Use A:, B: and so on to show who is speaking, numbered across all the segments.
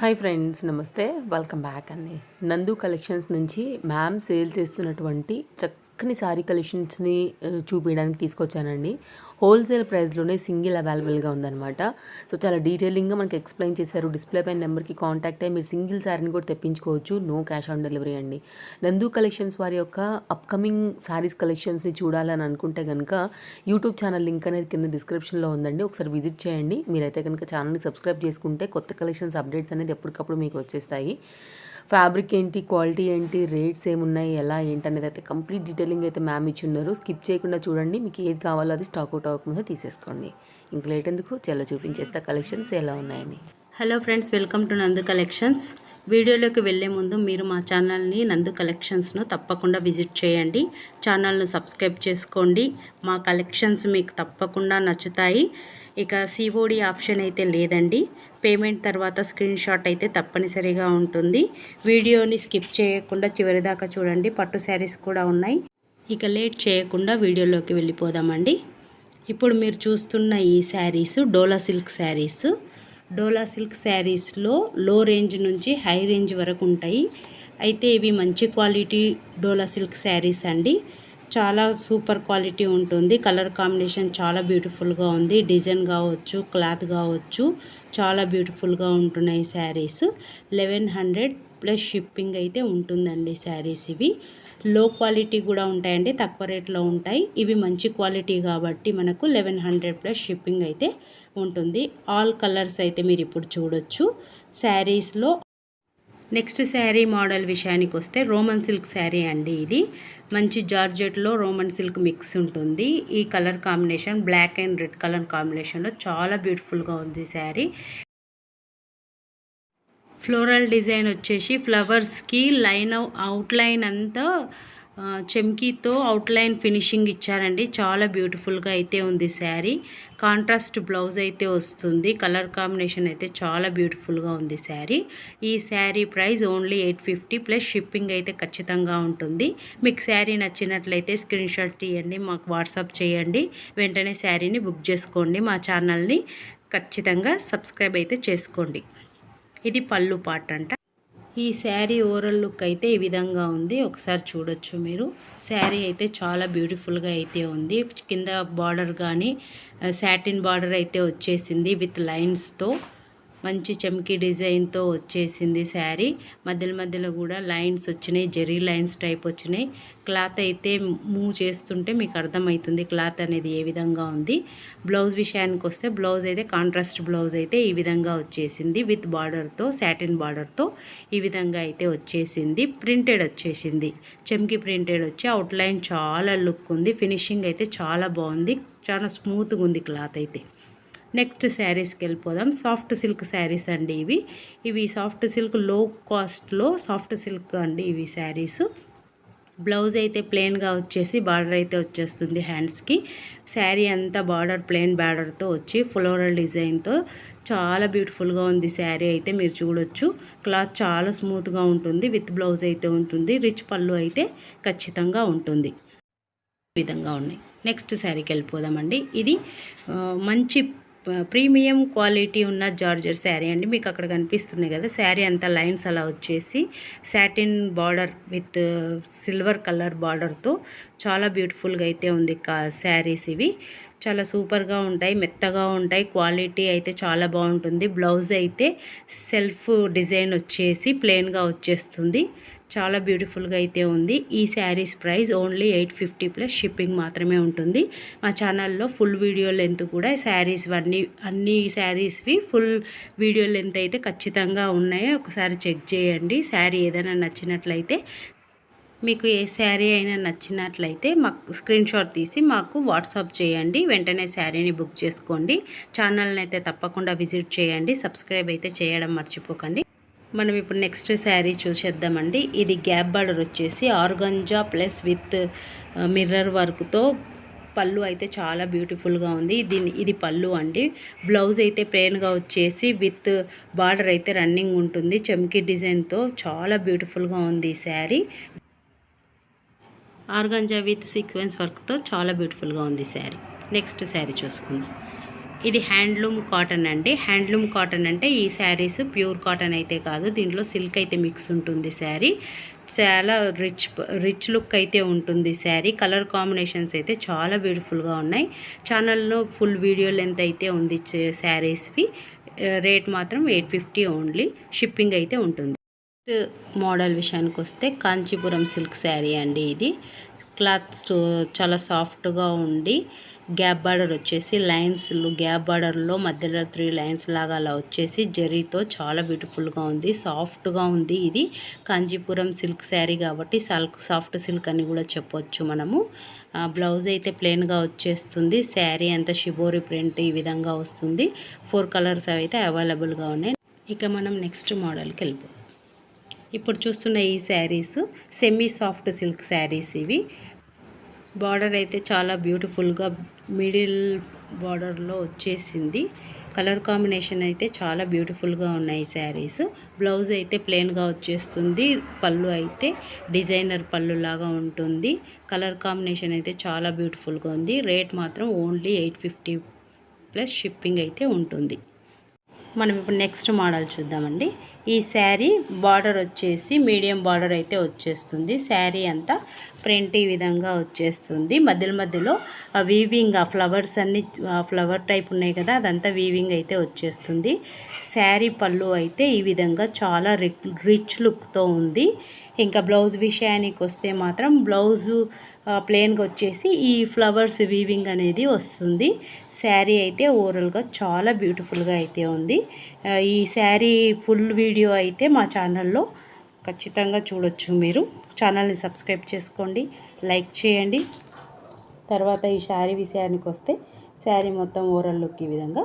A: Hi friends, నమస్తే. Welcome back అండి. నందు కలెక్షన్స్ నుంచి మ్యామ్ సేల్ చేస్తున్నటువంటి చక్కని శారీ కలెక్షన్స్ని చూపించడానికి తీసుకొచ్చానండి. హోల్సేల్ ప్రైస్లోనే సింగిల్ అవైలబుల్గా ఉందన్నమాట. సో చాలా డీటెయిలింగ్గా మనకి ఎక్స్ప్లెయిన్ చేశారు. డిస్ప్లే పైన నెంబర్కి కాంటాక్ట్ అయ్యి మీరు సింగిల్ శారీని కూడా తెప్పించుకోవచ్చు. నో క్యాష్ ఆన్ డెలివరీ అండి. నందు కలెక్షన్స్ వారి యొక్క అప్కమింగ్ శారీస్ కలెక్షన్స్ని చూడాలని అనుకుంటే కనుక యూట్యూబ్ ఛానల్ లింక్ అనేది కింద డిస్క్రిప్షన్లో ఉందండి. ఒకసారి విజిట్ చేయండి. మీరైతే కనుక ఛానల్ని సబ్స్క్రైబ్ చేసుకుంటే కొత్త కలెక్షన్స్ అప్డేట్స్ అనేది ఎప్పటికప్పుడు మీకు వచ్చేస్తాయి. ఫ్యాబ్రిక్ ఏంటి, క్వాలిటీ ఏంటి, రేట్స్ ఏమున్నాయి, ఎలా ఏంటి అనేది అయితే కంప్లీట్ డీటెయిలింగ్ అయితే మ్యామ్ ఇచ్చున్నారు. స్కిప్ చేయకుండా చూడండి. మీకు ఏది కావాలో అది స్టాక్ అవుట్ అవ్వకముందే తీసేసుకోండి. ఇంక లేట్ ఎందుకు, చాలా చూపించేస్తా కలెక్షన్స్ ఎలా ఉన్నాయని.
B: హలో ఫ్రెండ్స్, వెల్కమ్ టు నందు కలెక్షన్స్. వీడియోలోకి వెళ్ళే ముందు మీరు మా ఛానల్ని నందు కలెక్షన్స్ను తప్పకుండా విజిట్ చేయండి. ఛానల్ను సబ్స్క్రైబ్ చేసుకోండి. మా కలెక్షన్స్ మీకు తప్పకుండా నచ్చుతాయి. ఇక సిఓడి ఆప్షన్ అయితే లేదండి. పేమెంట్ తర్వాత స్క్రీన్ షాట్ అయితే తప్పనిసరిగా ఉంటుంది. వీడియోని స్కిప్ చేయకుండా చివరి దాకా చూడండి. పట్టు శారీస్ కూడా ఉన్నాయి. ఇక లేట్ చేయకుండా వీడియోలోకి వెళ్ళిపోదామండి. ఇప్పుడు మీరు చూస్తున్న ఈ శారీస్ డోలా సిల్క్ శారీస్. డోలా సిల్క్ శారీస్లో లో రేంజ్ నుంచి హై రేంజ్ వరకు ఉంటాయి. అయితే ఇవి మంచి క్వాలిటీ డోలా సిల్క్ శారీస్ అండి. చాలా సూపర్ క్వాలిటీ ఉంటుంది. కలర్ కాంబినేషన్ చాలా బ్యూటిఫుల్గా ఉంది. డిజైన్ కావచ్చు, క్లాత్ కావచ్చు, చాలా బ్యూటిఫుల్గా ఉంటున్నాయి శారీస్. 1100 ప్లస్ షిప్పింగ్ అయితే ఉంటుందండి శారీస్. ఇవి లో క్వాలిటీ కూడా ఉంటాయండి, తక్కువ రేట్లో ఉంటాయి. ఇవి మంచి క్వాలిటీ కాబట్టి మనకు 1100 ప్లస్ షిప్పింగ్ అయితే ఉంటుంది. ఆల్ కలర్స్ అయితే మీరు ఇప్పుడు చూడొచ్చు శారీస్లో. నెక్స్ట్ శారీ మోడల్ విషయానికి వస్తే రోమన్ సిల్క్ శారీ అండి. ఇది మంచి జార్జెట్లో రోమన్ సిల్క్ మిక్స్ ఉంటుంది. ఈ colour combination black and red colour కాంబినేషన్లో చాలా బ్యూటిఫుల్గా ఉంది శారీ. ఫ్లోరల్ డిజైన్ వచ్చేసి ఫ్లవర్స్కి అవుట్లైన్ అంతా చెమ్కీతో అవుట్లైన్ ఫినిషింగ్ ఇచ్చారండి. చాలా బ్యూటిఫుల్గా అయితే ఉంది శారీ. కాంట్రాస్ట్ బ్లౌజ్ అయితే వస్తుంది. కలర్ కాంబినేషన్ అయితే చాలా బ్యూటిఫుల్గా ఉంది శారీ. ఈ sari price only 850 plus shipping అయితే ఖచ్చితంగా ఉంటుంది. మీకు శారీ నచ్చినట్లయితే స్క్రీన్ షాట్ తీయండి, మాకు వాట్సాప్ చేయండి. వెంటనే శారీని బుక్ చేసుకోండి. మా ఛానల్ని ఖచ్చితంగా సబ్స్క్రైబ్ అయితే చేసుకోండి. ఇది పళ్ళు పార్ట్ అంట. ఈ శారీ ఓవరాల్ లుక్ అయితే ఈ విధంగా ఉంది. ఒకసారి చూడొచ్చు మీరు. శారీ అయితే చాలా బ్యూటిఫుల్గా అయితే ఉంది. కింద బార్డర్ కానీ సాటిన్ బార్డర్ అయితే వచ్చేసింది విత్ లైన్స్తో. మంచి చమ్కీ డిజైన్తో వచ్చేసింది శారీ. మధ్యలో కూడా లైన్స్ వచ్చినాయి, జెరీ లైన్స్ టైప్ వచ్చినాయి. క్లాత్ అయితే మూవ్ చేస్తుంటే మీకు అర్థమవుతుంది క్లాత్ అనేది ఏ విధంగా ఉంది. బ్లౌజ్ విషయానికి వస్తే బ్లౌజ్ అయితే కాంట్రాస్ట్ బ్లౌజ్ అయితే ఈ విధంగా వచ్చేసింది విత్ బార్డర్తో, సాటిన్ బార్డర్తో ఈ విధంగా అయితే వచ్చేసింది. ప్రింటెడ్ వచ్చేసింది, చమ్కీ ప్రింటెడ్ వచ్చి అవుట్లైన్ చాలా లుక్ ఉంది. ఫినిషింగ్ అయితే చాలా బాగుంది, చాలా స్మూత్గా ఉంది క్లాత్ అయితే. నెక్స్ట్ శారీస్కి వెళ్ళిపోదాం. సాఫ్ట్ సిల్క్ శారీస్ అండి ఇవి. ఇవి సాఫ్ట్ సిల్క్ లో కాస్ట్లో సాఫ్ట్ సిల్క్ అండి ఇవి శారీస్. బ్లౌజ్ అయితే ప్లెయిన్గా వచ్చేసి బార్డర్ అయితే వచ్చేస్తుంది హ్యాండ్స్కి. శారీ అంతా బార్డర్ ప్లెయిన్ బార్డర్తో వచ్చి ఫ్లోరల్ డిజైన్తో చాలా బ్యూటిఫుల్గా ఉంది శారీ అయితే మీరు చూడొచ్చు. క్లాత్ చాలా స్మూత్గా ఉంటుంది. విత్ బ్లౌజ్ అయితే ఉంటుంది. రిచ్ పళ్ళు అయితే ఖచ్చితంగా ఉంటుంది. ఈ విధంగా ఉన్నాయి. నెక్స్ట్ శారీకి వెళ్ళిపోదామండి. ఇది మంచి ప్రీమియం క్వాలిటీ ఉన్న జార్జెట్ శారీ అండి. మీకు అక్కడ కనిపిస్తున్నాయి కదా, శారీ అంతా లైన్స్ అలా వచ్చేసి satin border with silver colour బార్డర్తో చాలా బ్యూటిఫుల్గా అయితే ఉంది శారీస్. ఇవి చాలా సూపర్గా ఉంటాయి, మెత్తగా ఉంటాయి. క్వాలిటీ అయితే చాలా బాగుంటుంది. బ్లౌజ్ అయితే సెల్ఫ్ డిజైన్ వచ్చేసి ప్లెయిన్గా వచ్చేస్తుంది. చాలా బ్యూటిఫుల్గా అయితే ఉంది. ఈ saris price only 850 plus shipping మాత్రమే ఉంటుంది. మా ఛానల్లో ఫుల్ వీడియో లెంత్ కూడా శారీస్ అన్ని శారీస్వి ఫుల్ వీడియో లెంత్ అయితే ఖచ్చితంగా ఉన్నాయి. ఒకసారి చెక్ చేయండి. శారీ ఏదైనా నచ్చినట్లయితే, మీకు ఏ శారీ అయినా నచ్చినట్లయితే మాకు స్క్రీన్ షాట్ తీసి మాకు వాట్సాప్ చేయండి. వెంటనే శారీని బుక్ చేసుకోండి. ఛానల్ని అయితే తప్పకుండా విజిట్ చేయండి. సబ్స్క్రైబ్ అయితే చేయడం మర్చిపోకండి. మనం ఇప్పుడు నెక్స్ట్ శారీ చూసేద్దామండి. ఇది గ్యాప్ బార్డర్ వచ్చేసి ఆర్గంజా ప్లస్ విత్ మిర్రర్ వర్క్తో పళ్ళు అయితే చాలా బ్యూటిఫుల్గా ఉంది. ఇది పళ్ళు అండి. బ్లౌజ్ అయితే ప్లెయిన్గా వచ్చేసి విత్ బార్డర్ అయితే రన్నింగ్ ఉంటుంది. చమ్కీ డిజైన్తో చాలా బ్యూటిఫుల్గా ఉంది ఈ శారీ. ఆర్గంజా విత్ సీక్వెన్స్ వర్క్తో చాలా బ్యూటిఫుల్గా ఉంది శారీ. నెక్స్ట్ శారీ చూసుకుందాం. ఇది హ్యాండ్లూమ్ కాటన్ అండి. హ్యాండ్లూమ్ కాటన్ అంటే ఈ శారీస్ ప్యూర్ కాటన్ అయితే కాదు, దీంట్లో సిల్క్ అయితే మిక్స్ ఉంటుంది శారీ. చాలా రిచ్ లుక్ అయితే ఉంటుంది శారీ. కలర్ కాంబినేషన్స్ అయితే చాలా బ్యూటిఫుల్గా ఉన్నాయి. ఛానల్లో ఫుల్ వీడియో లెంత్ అయితే ఉంది శారీస్వి. రేట్ మాత్రం 850 ఓన్లీ. షిప్పింగ్ అయితే ఉంటుంది. మోడల్ విషయానికి వస్తే కాంచీపురం సిల్క్ శారీ అండి. ఇది క్లాత్ చాలా సాఫ్ట్గా ఉండి గ్యాప్ బార్డర్ వచ్చేసి లైన్స్లు గ్యాప్ బార్డర్లో మధ్యలో 3 లైన్స్ లాగా అలా వచ్చేసి జరీతో చాలా బ్యూటిఫుల్గా ఉంది. సాఫ్ట్గా ఉంది. ఇది కాంచీపురం సిల్క్ శారీ కాబట్టి సాఫ్ట్ సిల్క్ అని కూడా చెప్పొచ్చు మనము. బ్లౌజ్ అయితే ప్లెయిన్గా వచ్చేస్తుంది. శారీ అంతా షిబోరి ప్రింట్ ఈ విధంగా వస్తుంది. 4 కలర్స్ అయితే అవైలబుల్గా ఉన్నాయి. ఇక మనం నెక్స్ట్ మోడల్కి వెళ్ళిపోతాం. ఇప్పుడు చూస్తున్న ఈ saris semi soft silk saris. ఇవి బార్డర్ అయితే చాలా బ్యూటిఫుల్గా మిడిల్ బార్డర్లో వచ్చేసింది. కలర్ కాంబినేషన్ అయితే చాలా బ్యూటిఫుల్గా ఉన్నాయి శారీస్. బ్లౌజ్ అయితే ప్లెయిన్గా వచ్చేస్తుంది. పళ్ళు అయితే డిజైనర్ పళ్ళు లాగా ఉంటుంది. కలర్ కాంబినేషన్ అయితే చాలా బ్యూటిఫుల్గా ఉంది. రేట్ మాత్రం ఓన్లీ 850 ప్లస్ షిప్పింగ్ అయితే ఉంటుంది. మనం ఇప్పుడు నెక్స్ట్ మోడల్ చూద్దామండి. ఈ శారీ బార్డర్ వచ్చేసి మీడియం బార్డర్ అయితే వచ్చేస్తుంది. శారీ అంతా ప్రింట్ ఈ విధంగా వచ్చేస్తుంది. మధ్యలో వీవింగ్ ఆ ఫ్లవర్స్ అన్ని ఫ్లవర్ టైప్ ఉన్నాయి కదా, అదంతా వీవింగ్ అయితే వచ్చేస్తుంది. శారీ పళ్ళు అయితే ఈ విధంగా చాలా రిచ్ లుక్తో ఉంది. ఇంకా బ్లౌజ్ విషయానికి వస్తే మాత్రం బ్లౌజు ప్లెయిన్గా వచ్చేసి ఈ ఫ్లవర్స్ వీవింగ్ అనేది వస్తుంది. శారీ అయితే ఓవరాల్గా చాలా బ్యూటిఫుల్గా అయితే ఉంది. ఈ శారీ ఫుల్ వీడియో అయితే మా ఛానల్లో ఖచ్చితంగా చూడొచ్చు. మీరు ఛానల్ని సబ్స్క్రైబ్ చేసుకోండి, లైక్ చేయండి. తర్వాత ఈ శారీ విషయానికి వస్తే శారీ మొత్తం ఓవరాల్ లుక్ ఈ విధంగా.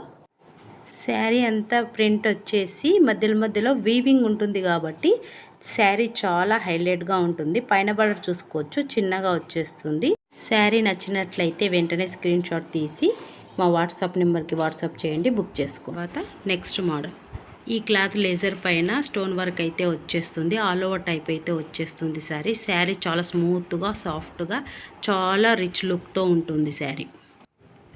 B: శారీ అంతా ప్రింట్ వచ్చేసి మధ్యలో వీవింగ్ ఉంటుంది కాబట్టి శారీ చాలా హైలైట్గా ఉంటుంది. పైన బార్డర్ చూసుకోవచ్చు, చిన్నగా వచ్చేస్తుంది. శారీ నచ్చినట్లయితే వెంటనే స్క్రీన్ షాట్ తీసి మా వాట్సాప్ నెంబర్కి వాట్సాప్ చేయండి, బుక్ చేసుకో. తర్వాత నెక్స్ట్ మోడల్. ఈ క్లాత్ లేజర్ పైన స్టోన్ వర్క్ అయితే వచ్చేస్తుంది. ఆల్ ఓవర్ టైప్ అయితే వచ్చేస్తుంది శారీ చాలా స్మూత్గా సాఫ్ట్గా చాలా రిచ్ లుక్తో ఉంటుంది శారీ.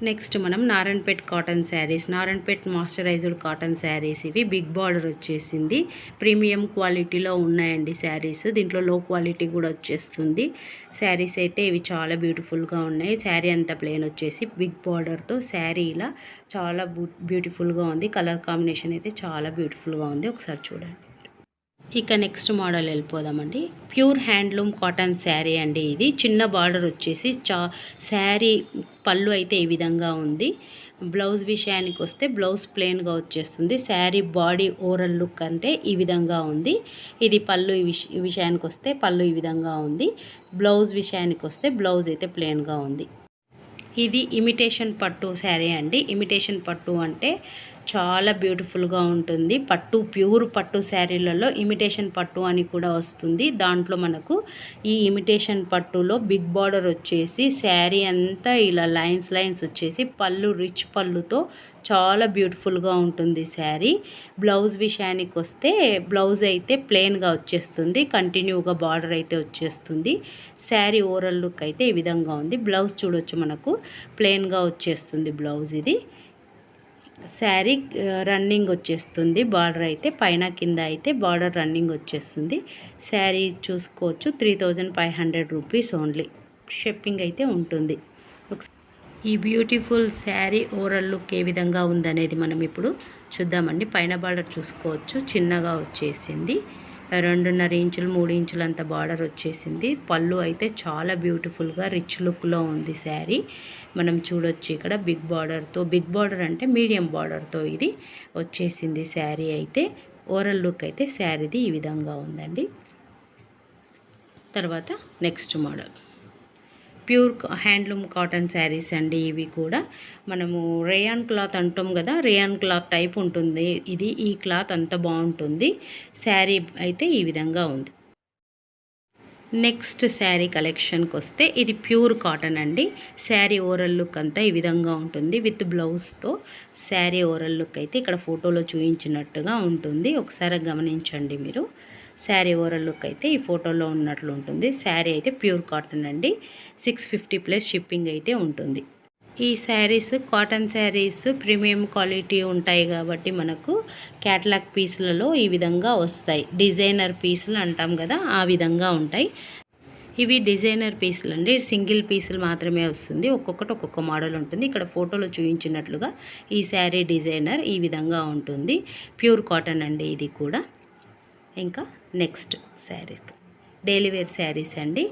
B: నెక్స్ట్ మనం Narayanpet cotton saris, Narayanpet moisturised cotton saris. ఇవి బిగ్ బార్డర్ వచ్చేసింది. ప్రీమియం క్వాలిటీలో ఉన్నాయండి శారీస్. దీంట్లో లో క్వాలిటీ కూడా వచ్చేస్తుంది. శారీస్ అయితే ఇవి చాలా బ్యూటిఫుల్గా ఉన్నాయి. శారీ అంతా ప్లెయిన్ వచ్చేసి బిగ్ బార్డర్తో శారీ ఇలా చాలా బ్యూటిఫుల్గా ఉంది. కలర్ కాంబినేషన్ అయితే చాలా బ్యూటిఫుల్గా ఉంది. ఒకసారి చూడండి. ఇక నెక్స్ట్ మోడల్ వెళ్ళిపోదామండి. ప్యూర్ హ్యాండ్లూమ్ కాటన్ శారీ అండి. ఇది చిన్న బార్డర్ వచ్చేసి శారీ పళ్ళు అయితే ఈ విధంగా ఉంది. బ్లౌజ్ విషయానికి వస్తే బ్లౌజ్ ప్లెయిన్గా వచ్చేస్తుంది. శారీ బాడీ ఓవరాల్ లుక్ అంటే ఈ విధంగా ఉంది. ఇది పళ్ళు విషయానికి వస్తే పళ్ళు ఈ విధంగా ఉంది. బ్లౌజ్ విషయానికి వస్తే బ్లౌజ్ అయితే ప్లెయిన్గా ఉంది. ఇది ఇమిటేషన్ పట్టు శారీ అండి. ఇమిటేషన్ పట్టు అంటే చాలా బ్యూటిఫుల్గా ఉంటుంది. ప్యూర్ పట్టు శారీలలో ఇమిటేషన్ పట్టు అని కూడా వస్తుంది. దాంట్లో మనకు ఈ ఇమిటేషన్ పట్టులో బిగ్ బార్డర్ వచ్చేసి శారీ అంతా ఇలా లైన్స్ వచ్చేసి పళ్ళు రిచ్ పళ్ళుతో చాలా బ్యూటిఫుల్గా ఉంటుంది శారీ. బ్లౌజ్ విషయానికి వస్తే బ్లౌజ్ అయితే ప్లెయిన్గా వచ్చేస్తుంది. కంటిన్యూగా బార్డర్ అయితే వచ్చేస్తుంది. శారీ ఓవరాల్ లుక్ అయితే ఈ విధంగా ఉంది. బ్లౌజ్ చూడొచ్చు, మనకు ప్లెయిన్గా వచ్చేస్తుంది బ్లౌజ్. ఇది శారీ రన్నింగ్ వచ్చేస్తుంది. బార్డర్ అయితే పైన కింద అయితే బార్డర్ రన్నింగ్ వచ్చేస్తుంది. శారీ చూసుకోవచ్చు, 3500 రూపీస్ ఓన్లీ. షిప్పింగ్ అయితే ఉంటుంది. ఈ బ్యూటిఫుల్ శారీ ఓవరాల్ లుక్ ఏ విధంగా ఉందనేది మనం ఇప్పుడు చూద్దామండి. పైన బార్డర్ చూసుకోవచ్చు, చిన్నగా వచ్చేసింది. 2.5 ఇంచులు 3 ఇంచులు అంత బార్డర్ వచ్చేసింది. పళ్ళు అయితే చాలా బ్యూటిఫుల్గా రిచ్ లుక్లో ఉంది శారీ. మనం చూడొచ్చు ఇక్కడ బిగ్ బార్డర్ అంటే మీడియం బార్డర్తో ఇది వచ్చేసింది శారీ. అయితే ఓవరాల్ లుక్ అయితే శారీది ఈ విధంగా ఉందండి. తర్వాత next model pure handloom cotton saris అండి. ఇవి కూడా మనము రేయాన్ క్లాత్ అంటాం కదా, రేయాన్ క్లాత్ టైప్ ఉంటుంది ఇది. ఈ క్లాత్ అంత బాగుంటుంది. శారీ అయితే ఈ విధంగా ఉంది. నెక్స్ట్ శారీ కలెక్షన్కి వస్తే ఇది ప్యూర్ కాటన్ అండి. శారీ ఓవరాల్ లుక్ అంతా ఈ విధంగా ఉంటుంది. విత్ బ్లౌజ్తో శారీ ఓవరాల్ లుక్ అయితే ఇక్కడ ఫోటోలో చూపించినట్టుగా ఉంటుంది. ఒకసారి గమనించండి మీరు. శారీ ఓవరాల్ లుక్ అయితే ఈ ఫోటోలో ఉన్నట్లు ఉంటుంది. శారీ అయితే ప్యూర్ కాటన్ అండి. 650 ప్లస్ షిప్పింగ్ అయితే ఉంటుంది. ఈ saris cotton saris premium quality ఉంటాయి కాబట్టి మనకు క్యాటలాగ్ పీసులలో ఈ విధంగా వస్తాయి. డిజైనర్ పీసులు అంటాం కదా, ఆ విధంగా ఉంటాయి. ఇవి డిజైనర్ పీసులు అండి. సింగిల్ పీసులు మాత్రమే వస్తుంది. ఒక్కొక్కటి ఒక్కొక్క మోడల్ ఉంటుంది. ఇక్కడ ఫోటోలో చూపించినట్లుగా ఈ శారీ డిజైనర్ ఈ విధంగా ఉంటుంది. ప్యూర్ కాటన్ అండి ఇది కూడా. ఇంకా next sari daily wear saris అండి.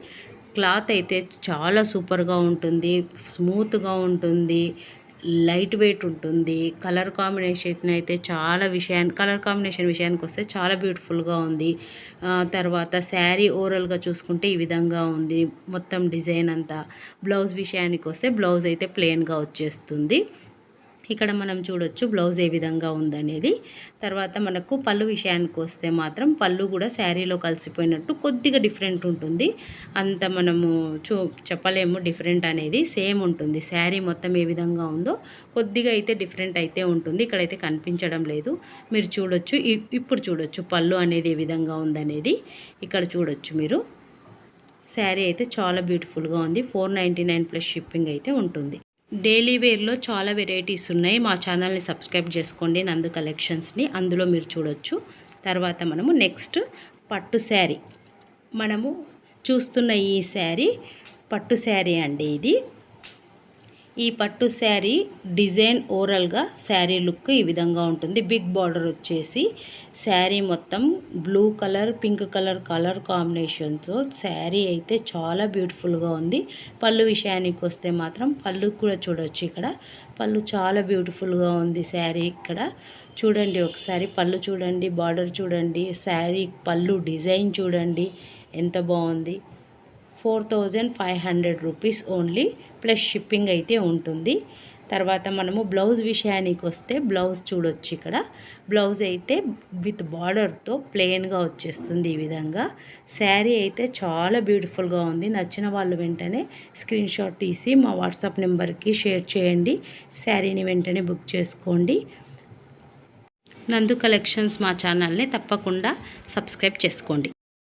B: క్లాత్ అయితే చాలా సూపర్గా ఉంటుంది, స్మూత్గా ఉంటుంది, లైట్ వెయిట్ ఉంటుంది. కలర్ కాంబినేషన్ అయితే కలర్ కాంబినేషన్ విషయానికి వస్తే చాలా బ్యూటిఫుల్గా ఉంది. తర్వాత శారీ ఓవరాల్గా చూసుకుంటే ఈ విధంగా ఉంది మొత్తం డిజైన్ అంతా. బ్లౌజ్ విషయానికి వస్తే బ్లౌజ్ అయితే ప్లెయిన్గా వచ్చేస్తుంది. ఇక్కడ మనం చూడొచ్చు బ్లౌజ్ ఏ విధంగా ఉందనేది. తర్వాత మనకు పళ్ళు విషయానికి వస్తే మాత్రం పళ్ళు కూడా శారీలో కలిసిపోయినట్టు కొద్దిగా డిఫరెంట్ ఉంటుంది. అంత మనము చెప్పలేము డిఫరెంట్ అనేది. సేమ్ ఉంటుంది. శారీ మొత్తం ఏ విధంగా ఉందో కొద్దిగా అయితే డిఫరెంట్ అయితే ఉంటుంది. ఇక్కడైతే కనిపించడం లేదు, మీరు చూడొచ్చు. ఇప్పుడు చూడొచ్చు పళ్ళు అనేది ఏ విధంగా ఉందనేది. ఇక్కడ చూడొచ్చు మీరు. శారీ అయితే చాలా బ్యూటిఫుల్గా ఉంది. 499 ప్లస్ షిప్పింగ్ అయితే ఉంటుంది. డైలీ వేర్లో చాలా వెరైటీస్ ఉన్నాయి. మా ఛానల్ని సబ్స్క్రైబ్ చేసుకోండి, నందు కలెక్షన్స్ని. అందులో మీరు చూడొచ్చు. తర్వాత మనము నెక్స్ట్ పట్టు శారీ మనము చూస్తున్న ఈ శారీ పట్టు శారీ అండి. ఇది ఈ పట్టు శారీ డిజైన్ ఓవరాల్గా శారీ లుక్ ఈ విధంగా ఉంటుంది. బిగ్ బార్డర్ వచ్చేసి శారీ మొత్తం బ్లూ కలర్, పింక్ కలర్ కాంబినేషన్తో శారీ అయితే చాలా బ్యూటిఫుల్గా ఉంది. పళ్ళు విషయానికి వస్తే మాత్రం పళ్ళు కూడా చూడవచ్చు. ఇక్కడ పళ్ళు చాలా బ్యూటిఫుల్గా ఉంది శారీ. ఇక్కడ చూడండి ఒకసారి పళ్ళు చూడండి, బార్డర్ చూడండి, శారీ పళ్ళు డిజైన్ చూడండి ఎంత బాగుంది. 4500 రూపీస్ ఓన్లీ ప్లస్ షిప్పింగ్ అయితే ఉంటుంది. తర్వాత మనము బ్లౌజ్ విషయానికి వస్తే బ్లౌజ్ చూడొచ్చు. ఇక్కడ బ్లౌజ్ అయితే విత్ బార్డర్తో ప్లెయిన్గా వచ్చేస్తుంది ఈ విధంగా. శారీ అయితే చాలా బ్యూటిఫుల్గా ఉంది. నచ్చిన వాళ్ళు వెంటనే స్క్రీన్ షాట్ తీసి మా వాట్సాప్ నెంబర్కి షేర్ చేయండి. శారీని వెంటనే బుక్ చేసుకోండి. నందు కలెక్షన్స్ మా ఛానల్ని తప్పకుండా సబ్స్క్రైబ్ చేసుకోండి.